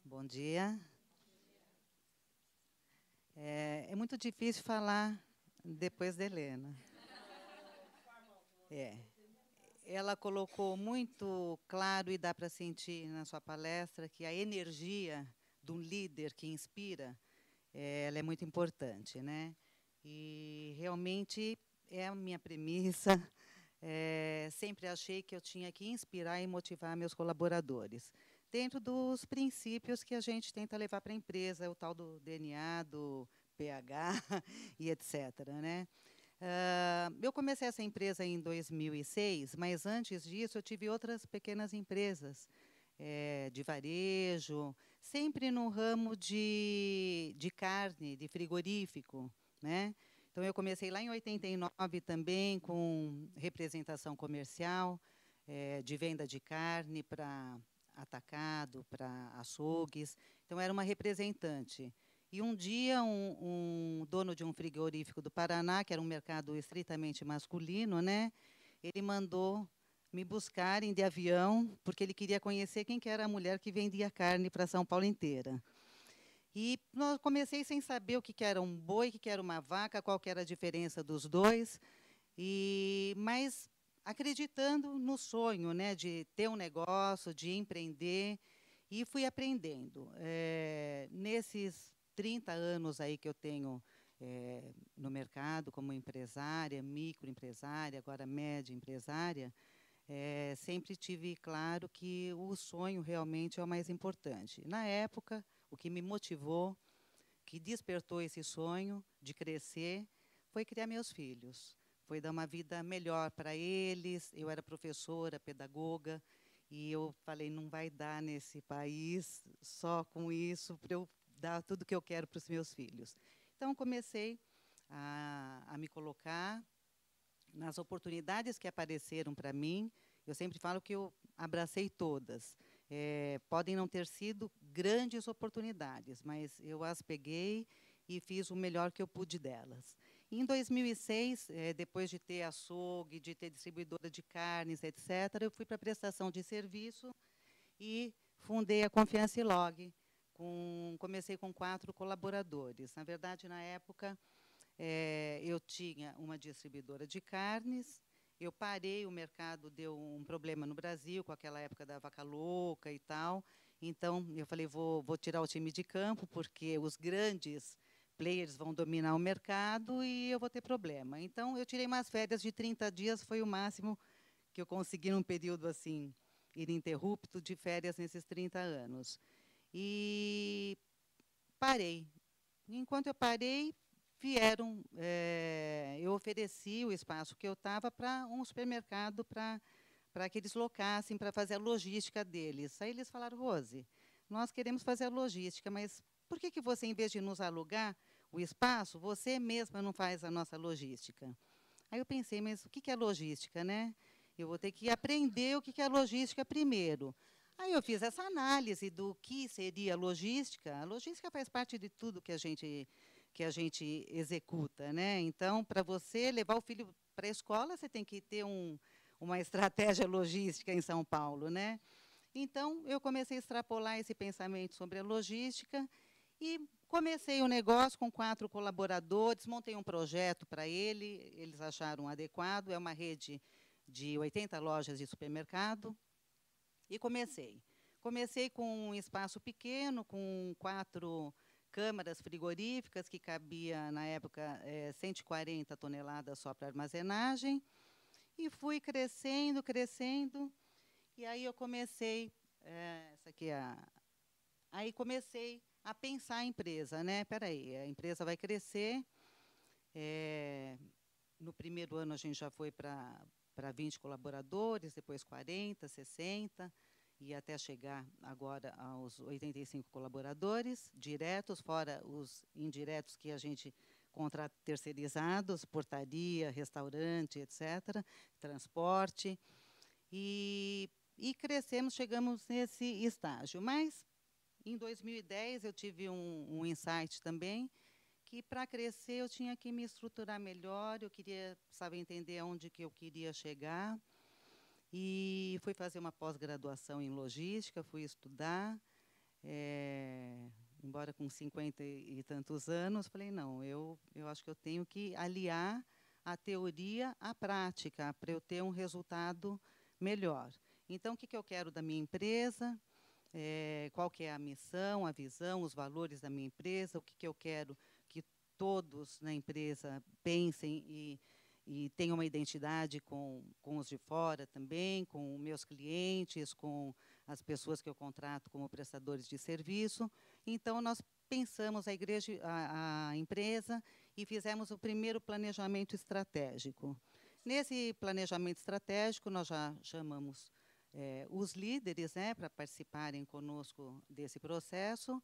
Bom dia. É muito difícil falar depois da Helena. É. Ela colocou muito claro e dá para sentir na sua palestra que a energia de um líder que inspira, ela é muito importante, né? E realmente é a minha premissa. Sempre achei que eu tinha que inspirar e motivar meus colaboradores, dentro dos princípios que a gente tenta levar para a empresa, o tal do DNA, do PH e etc. Né? Eu comecei essa empresa em 2006, mas antes disso eu tive outras pequenas empresas de varejo, sempre no ramo de carne, de frigorífico, né? Então, eu comecei lá em 89 também com representação comercial, de venda de carne para atacado, para açougues. Então, era uma representante. E um dia, um dono de um frigorífico do Paraná, que era um mercado estritamente masculino, né, ele mandou me buscarem de avião, porque ele queria conhecer quem que era a mulher que vendia carne para São Paulo inteira. E comecei sem saber o que que era um boi, o que que era uma vaca, qual que era a diferença dos dois, mas acreditando no sonho, né, de ter um negócio, de empreender, e fui aprendendo. Nesses 30 anos aí que eu tenho no mercado como empresária, microempresária, agora média empresária, sempre tive claro que o sonho realmente é o mais importante. Na época, o que me motivou, que despertou esse sonho de crescer, foi criar meus filhos. Foi dar uma vida melhor para eles. Eu era professora, pedagoga, e eu falei, não vai dar nesse país só com isso para eu dar tudo que eu quero para os meus filhos. Então, comecei a me colocar nas oportunidades que apareceram para mim. Eu sempre falo que eu abracei todas. Podem não ter sido grandes oportunidades, mas eu as peguei e fiz o melhor que eu pude delas. Em 2006, depois de ter açougue, de ter distribuidora de carnes, etc., eu fui para a prestação de serviço e fundei a Confiança Log. Comecei com 4 colaboradores. Na verdade, na época, eu tinha uma distribuidora de carnes, eu parei, o mercado deu um problema no Brasil, com aquela época da vaca louca e tal. Então, eu falei, vou tirar o time de campo, porque os grandes players vão dominar o mercado e eu vou ter problema. Então, eu tirei umas férias de 30 dias, foi o máximo que eu consegui num período assim ininterrupto de férias nesses 30 anos. E parei. Enquanto eu parei, vieram, eu ofereci o espaço que eu estava para um supermercado para que eles locassem, para fazer a logística deles. Aí eles falaram, Rose, nós queremos fazer a logística, mas por que você, em vez de nos alugar o espaço, você mesma não faz a nossa logística? Aí eu pensei, mas o que é logística, né? Eu vou ter que aprender o que é logística primeiro. Aí eu fiz essa análise do que seria logística. A logística faz parte de tudo que a gente executa, né? Então, para você levar o filho para a escola, você tem que ter uma estratégia logística em São Paulo, né? Então, eu comecei a extrapolar esse pensamento sobre a logística e comecei o negócio com 4 colaboradores, montei um projeto para eles acharam adequado, é uma rede de 80 lojas de supermercado, e comecei. Comecei com um espaço pequeno, com 4 câmaras frigoríficas, que cabia, na época, 140 toneladas só para armazenagem, e fui crescendo, crescendo, e aí eu comecei, essa aqui é aí comecei a pensar a empresa, né? Espera aí, a empresa vai crescer. No primeiro ano a gente já foi para 20 colaboradores, depois 40, 60, e até chegar agora aos 85 colaboradores diretos, fora os indiretos que a gente contrata terceirizados, portaria, restaurante, etc., transporte. E crescemos, chegamos nesse estágio. Mas, em 2010, eu tive um insight também, que para crescer eu tinha que me estruturar melhor, eu queria saber entender aonde que eu queria chegar. E fui fazer uma pós-graduação em logística, fui estudar. embora com 50 e tantos anos, falei, não, eu acho que eu tenho que aliar a teoria à prática para eu ter um resultado melhor. Então, o que eu quero da minha empresa? Qual que é a missão, a visão, os valores da minha empresa? O que eu quero que todos na empresa pensem e tenham uma identidade com os de fora também, com os meus clientes, com as pessoas que eu contrato como prestadores de serviço. Então, nós pensamos a empresa e fizemos o primeiro planejamento estratégico. Nesse planejamento estratégico, nós já chamamos os líderes, né, para participarem conosco desse processo.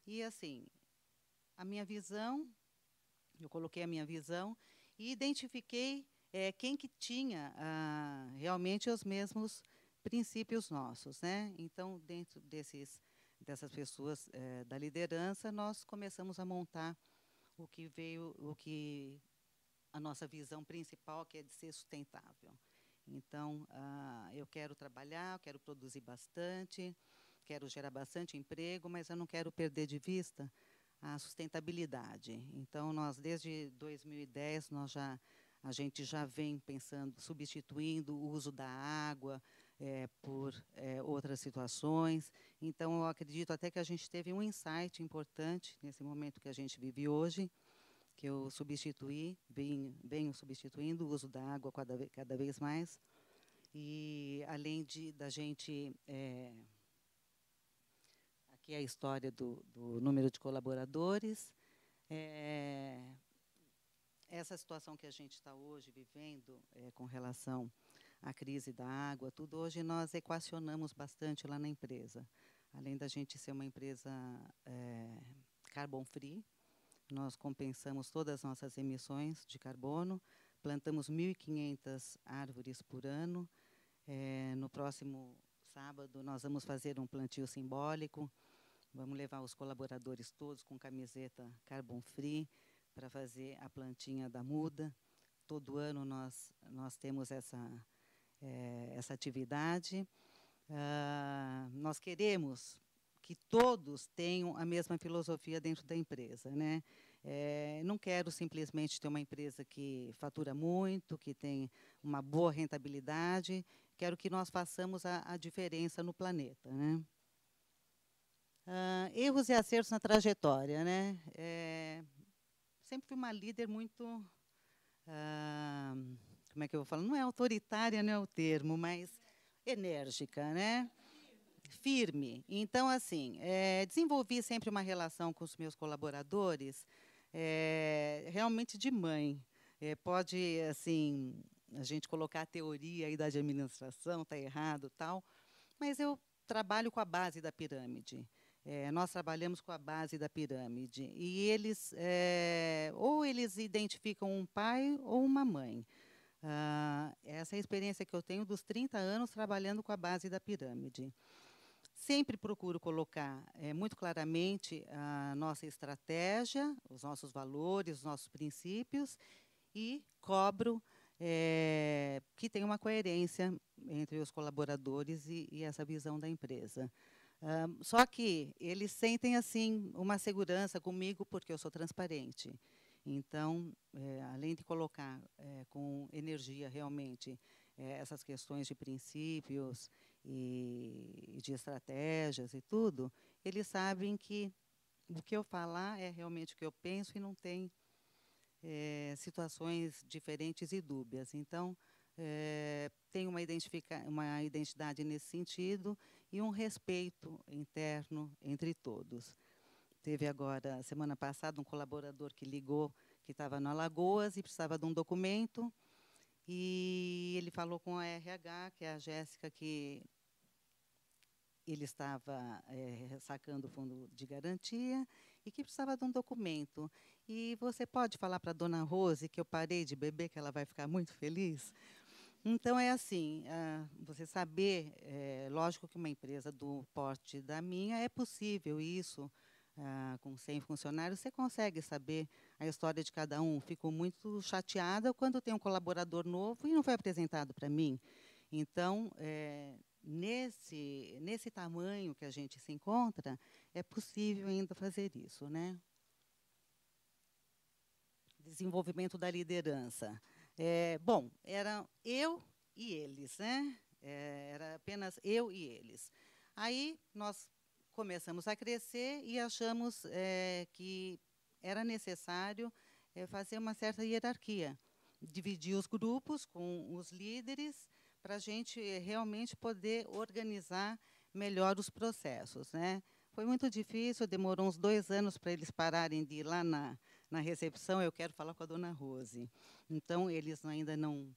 E, assim, a minha visão, eu coloquei a minha visão e identifiquei quem que tinha realmente os mesmos princípios nossos, né? Então, dentro dessas pessoas da liderança, nós começamos a montar a nossa visão principal, que é de ser sustentável. Então, eu quero trabalhar, eu quero produzir bastante, quero gerar bastante emprego, mas eu não quero perder de vista a sustentabilidade. Então, nós, desde 2010, a gente já vem pensando, substituindo o uso da água por outras situações. Então, eu acredito até que a gente teve um insight importante nesse momento que a gente vive hoje, que eu venho substituindo o uso da água cada vez mais. E, além da gente... aqui é a história do número de colaboradores. Essa situação que a gente está hoje vivendo com relação à crise da água, tudo, hoje nós equacionamos bastante lá na empresa. Além da gente ser uma empresa carbon free, nós compensamos todas as nossas emissões de carbono, plantamos 1.500 árvores por ano. No próximo sábado, nós vamos fazer um plantio simbólico, vamos levar os colaboradores todos com camiseta carbon free para fazer a plantinha da muda. Todo ano nós temos essa atividade. Nós queremos que todos tenham a mesma filosofia dentro da empresa, né? Não quero simplesmente ter uma empresa que fatura muito, que tem uma boa rentabilidade. Quero que nós façamos a diferença no planeta, né? Erros e acertos na trajetória, né? Sempre fui uma líder muito, como é que eu vou falar? Não é autoritária, não é o termo, mas enérgica, né? Firme. Então, assim, desenvolvi sempre uma relação com os meus colaboradores, realmente de mãe. Pode, assim, a gente colocar a teoria aí da administração, está errado, tal, mas eu trabalho com a base da pirâmide. Nós trabalhamos com a base da pirâmide. E eles, ou eles identificam um pai ou uma mãe. Essa é a experiência que eu tenho dos 30 anos trabalhando com a base da pirâmide. Sempre procuro colocar muito claramente a nossa estratégia, os nossos valores, os nossos princípios, e cobro que tenha uma coerência entre os colaboradores e essa visão da empresa. Só que eles sentem assim uma segurança comigo porque eu sou transparente. Então, além de colocar com energia realmente essas questões de princípios e de estratégias e tudo, eles sabem que o que eu falar é realmente o que eu penso e não tem situações diferentes e dúbias. Então, tem uma identidade nesse sentido e um respeito interno entre todos. Teve agora, semana passada, um colaborador que ligou, que estava no Alagoas e precisava de um documento, e ele falou com a RH, que é a Jéssica, que ele estava sacando o fundo de garantia e que precisava de um documento. E você pode falar para a dona Rose que eu parei de beber, que ela vai ficar muito feliz? Então, é assim, você saber, lógico que uma empresa do porte da minha, é possível isso, com 100 funcionários, você consegue saber a história de cada um. Fico muito chateada quando tem um colaborador novo e não foi apresentado para mim. Então, nesse tamanho que a gente se encontra, é possível ainda fazer isso, né? Desenvolvimento da liderança. Bom, era eu e eles, né? Era apenas eu e eles. Aí nós começamos a crescer e achamos que era necessário fazer uma certa hierarquia, dividir os grupos com os líderes para a gente realmente poder organizar melhor os processos, né? Foi muito difícil, demorou uns 2 anos para eles pararem de ir lá na recepção. Eu quero falar com a dona Rose. Então, eles ainda não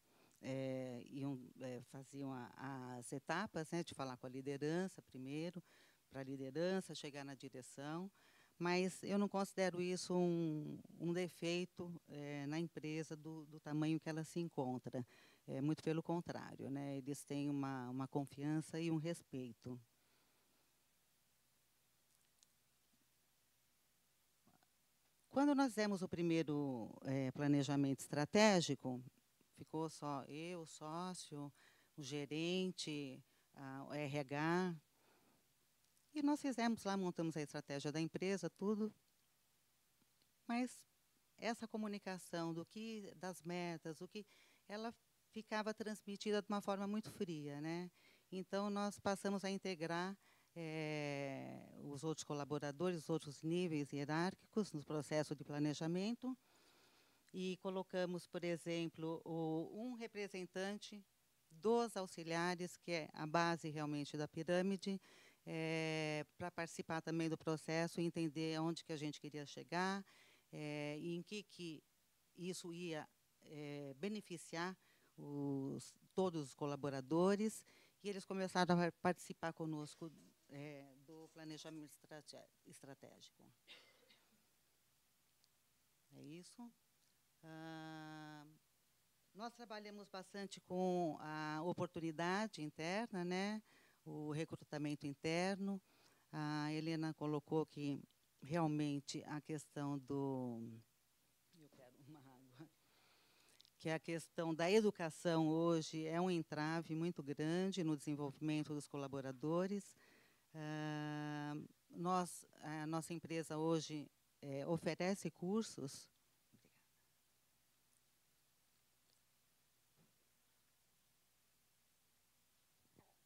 faziam as etapas, né, de falar com a liderança primeiro, para a liderança, chegar na direção. Mas eu não considero isso um defeito na empresa do tamanho que ela se encontra. Muito pelo contrário, né, eles têm uma confiança e um respeito. Quando nós demos o primeiro planejamento estratégico, ficou só eu, o sócio, o gerente, o RH, e nós fizemos lá, montamos a estratégia da empresa, tudo, mas essa comunicação das metas, ela ficava transmitida de uma forma muito fria, né? Então nós passamos a integrar os outros colaboradores, os outros níveis hierárquicos no processo de planejamento e colocamos, por exemplo, um representante dos auxiliares, que é a base realmente da pirâmide, para participar também do processo e entender onde que a gente queria chegar e em que isso ia beneficiar todos os colaboradores, e eles começaram a participar conosco do planejamento estratégico. É isso. Nós trabalhamos bastante com a oportunidade interna, né? O recrutamento interno. A Helena colocou que realmente a questão eu quero uma água. Que a questão da educação hoje é um entrave muito grande no desenvolvimento dos colaboradores. A nossa empresa hoje oferece cursos.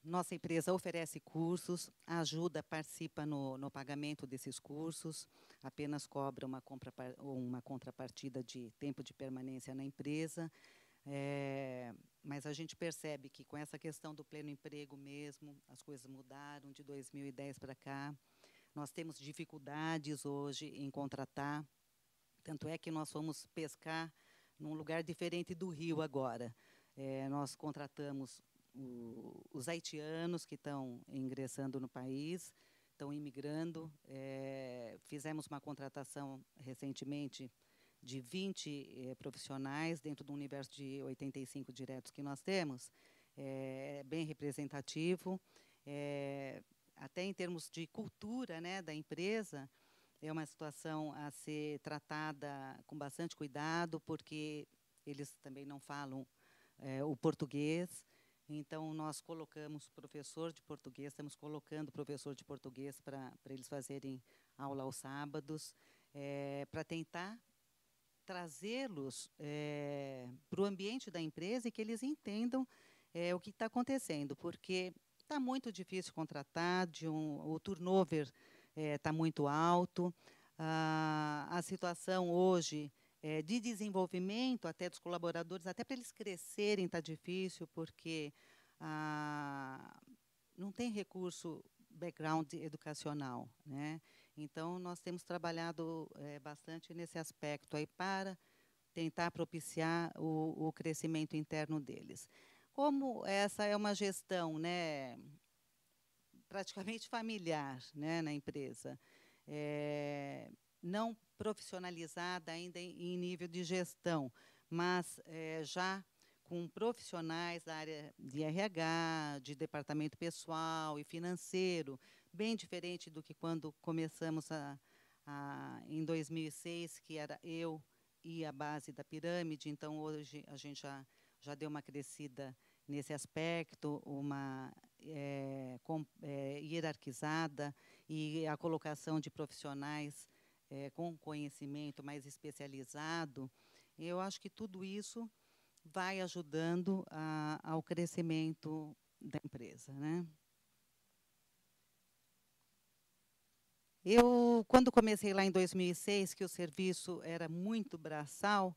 Nossa empresa oferece cursos, ajuda, participa no pagamento desses cursos, apenas cobra uma contrapartida de tempo de permanência na empresa. Mas a gente percebe que, com essa questão do pleno emprego mesmo, as coisas mudaram de 2010 para cá. Nós temos dificuldades hoje em contratar, tanto é que nós fomos pescar num lugar diferente do Rio agora. Nós contratamos os haitianos que estão ingressando no país, estão imigrando. Fizemos uma contratação recentemente de 20 profissionais dentro do universo de 85 diretos que nós temos. Bem representativo. Até em termos de cultura, né, da empresa, é uma situação a ser tratada com bastante cuidado, porque eles também não falam o português. Então, nós colocamos professor de português, estamos colocando professor de português para eles fazerem aula aos sábados, para tentar trazê-los para o ambiente da empresa e que eles entendam o que está acontecendo, porque está muito difícil contratar, o turnover está muito alto, a situação hoje de desenvolvimento até dos colaboradores, até para eles crescerem está difícil, porque não tem recurso background educacional, né? Então, nós temos trabalhado bastante nesse aspecto aí para tentar propiciar o crescimento interno deles. Como essa é uma gestão, né, praticamente familiar, né, na empresa, não profissionalizada ainda em nível de gestão, mas já com profissionais da área de RH, de departamento pessoal e financeiro, bem diferente do que quando começamos em 2006, que era eu e a base da pirâmide. Então, hoje, a gente já deu uma crescida nesse aspecto, uma hierarquizada e a colocação de profissionais com conhecimento mais especializado, eu acho que tudo isso vai ajudando ao crescimento da empresa, né? Eu, quando comecei lá em 2006, que o serviço era muito braçal,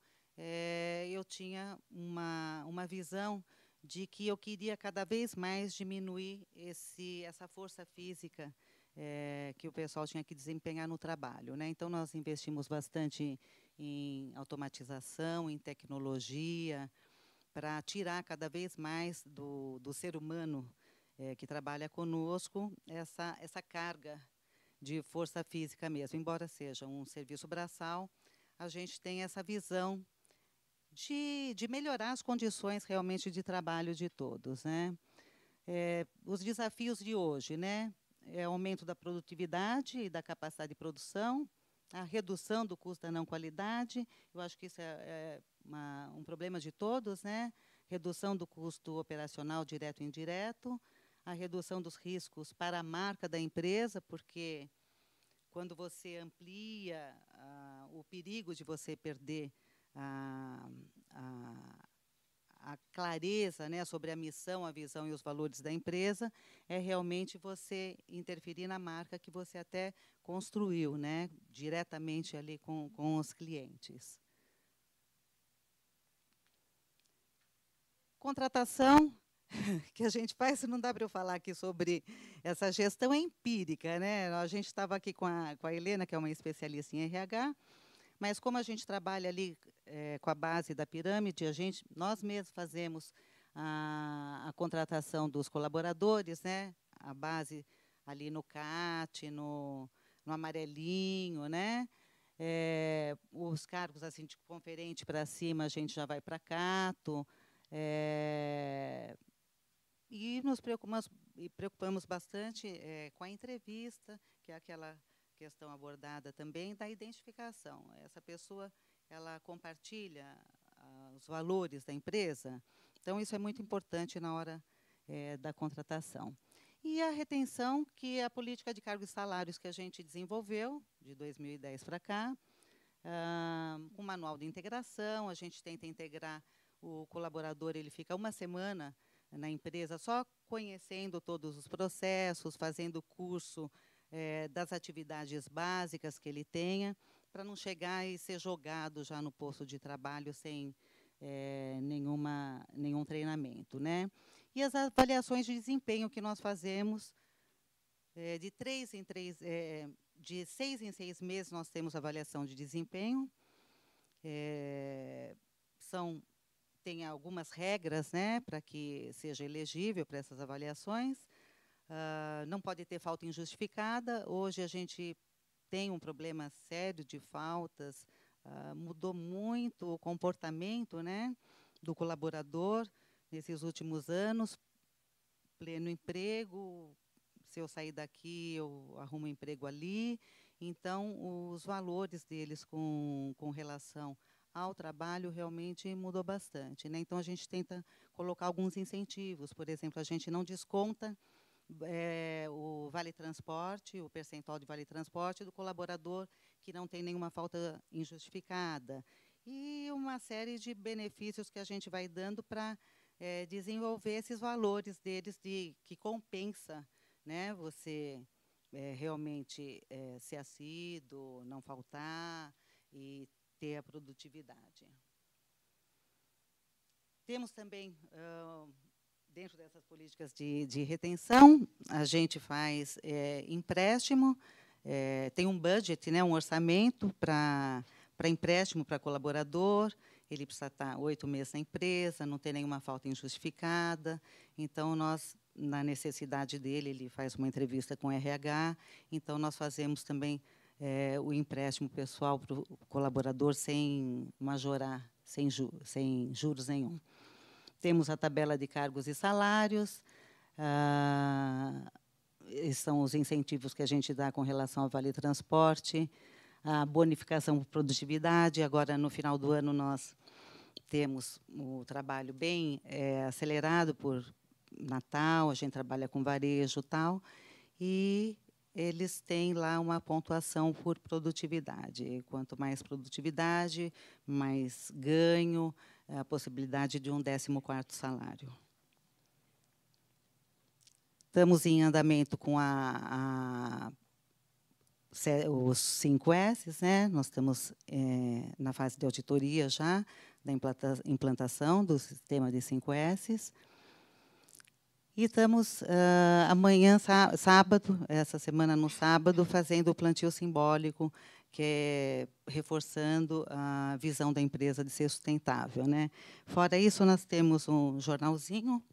eu tinha uma visão de que eu queria cada vez mais diminuir essa força física que o pessoal tinha que desempenhar no trabalho, né? Então, nós investimos bastante em automatização, em tecnologia, para tirar cada vez mais do ser humano que trabalha conosco essa carga de força física mesmo. Embora seja um serviço braçal, a gente tem essa visão de melhorar as condições realmente de trabalho de todos, né? Os desafios de hoje, né? É o aumento da produtividade e da capacidade de produção, a redução do custo da não qualidade. Eu acho que isso é um problema de todos, né? Redução do custo operacional direto e indireto, a redução dos riscos para a marca da empresa, porque quando você amplia o perigo de você perder a, a clareza, né, sobre a missão, a visão e os valores da empresa, é realmente você interferir na marca que você até construiu, né, diretamente ali com os clientes. Contratação que a gente faz, não dá para eu falar aqui sobre essa gestão empírica, né? A gente estava aqui com a Helena, que é uma especialista em RH, mas como a gente trabalha ali com a base da pirâmide, nós mesmos fazemos a contratação dos colaboradores, né? A base ali no CAT, no amarelinho, né? Os cargos assim de conferente para cima, a gente já vai para Cato. E nos preocupamos bastante com a entrevista, que é aquela questão abordada também da identificação. Essa pessoa, ela compartilha os valores da empresa, então isso é muito importante na hora da contratação. E a retenção, que é a política de cargos e salários que a gente desenvolveu de 2010 para cá, um manual de integração, a gente tenta integrar o colaborador, ele fica uma semana na empresa só conhecendo todos os processos, fazendo curso das atividades básicas que ele tenha, para não chegar e ser jogado já no posto de trabalho sem nenhum treinamento, né? E as avaliações de desempenho que nós fazemos, de 6 em 6 meses nós temos avaliação de desempenho. Tem algumas regras, né, para que seja elegível para essas avaliações. Não pode ter falta injustificada. Hoje a gente tem um problema sério de faltas. Mudou muito o comportamento, né, do colaborador nesses últimos anos. Pleno emprego, se eu sair daqui, eu arrumo um emprego ali. Então, os valores deles com relação ao trabalho realmente mudou bastante, né? Então, a gente tenta colocar alguns incentivos. Por exemplo, a gente não desconta o vale-transporte, o percentual de vale-transporte do colaborador que não tem nenhuma falta injustificada. E uma série de benefícios que a gente vai dando para desenvolver esses valores deles que compensa, né, você realmente ser assíduo, não faltar e ter a produtividade. Temos também, dentro dessas políticas de retenção, a gente faz empréstimo, tem um budget, né, um orçamento para empréstimo para colaborador. Ele precisa estar 8 meses na empresa, não ter nenhuma falta injustificada. Então, nós, na necessidade dele, ele faz uma entrevista com o RH. Então, nós fazemos também o empréstimo pessoal para o colaborador sem majorar, sem juros nenhum. Temos a tabela de cargos e salários. São os incentivos que a gente dá com relação ao Vale Transporte, a bonificação por produtividade. Agora, no final do ano, nós temos o trabalho bem acelerado por Natal, a gente trabalha com varejo e tal, e eles têm lá uma pontuação por produtividade. E quanto mais produtividade, mais ganho, a possibilidade de um 14º salário. Estamos em andamento com os 5 S's, né? Nós estamos na fase de auditoria já, da implantação do sistema de 5 S's. E estamos amanhã, sábado, essa semana no sábado, fazendo o plantio simbólico, que é reforçando a visão da empresa de ser sustentável, né? Fora isso, nós temos um jornalzinho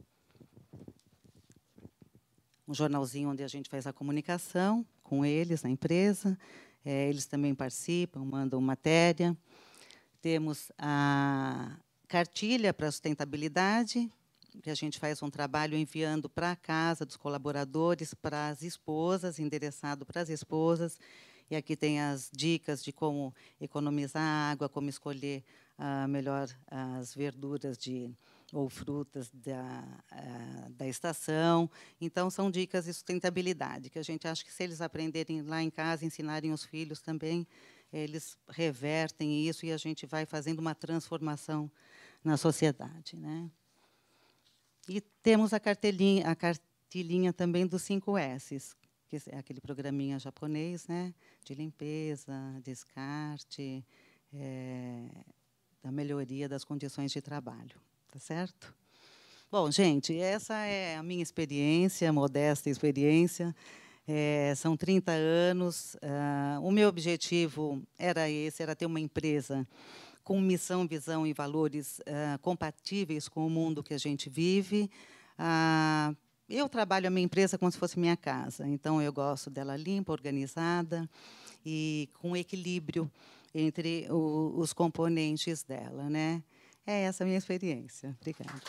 onde a gente faz a comunicação com eles na empresa. Eles também participam, mandam matéria. Temos a cartilha para a sustentabilidade, que a gente faz um trabalho enviando para a casa dos colaboradores, para as esposas, endereçado para as esposas. E aqui tem as dicas de como economizar água, como escolher melhor as verduras ou frutas da estação. Então, são dicas de sustentabilidade, que a gente acha que, se eles aprenderem lá em casa, ensinarem os filhos também, eles revertem isso e a gente vai fazendo uma transformação na sociedade, né? E temos a cartilhinha também dos 5 S's, que é aquele programinha japonês, né, de limpeza, descarte, da melhoria das condições de trabalho. Tá certo? Bom, gente, essa é a minha experiência, modesta experiência. São 30 anos. O meu objetivo era esse, era ter uma empresa com missão, visão e valores compatíveis com o mundo que a gente vive. Eu trabalho a minha empresa como se fosse minha casa, então eu gosto dela limpa, organizada e com equilíbrio entre os componentes dela, né? É essa a minha experiência. Obrigada.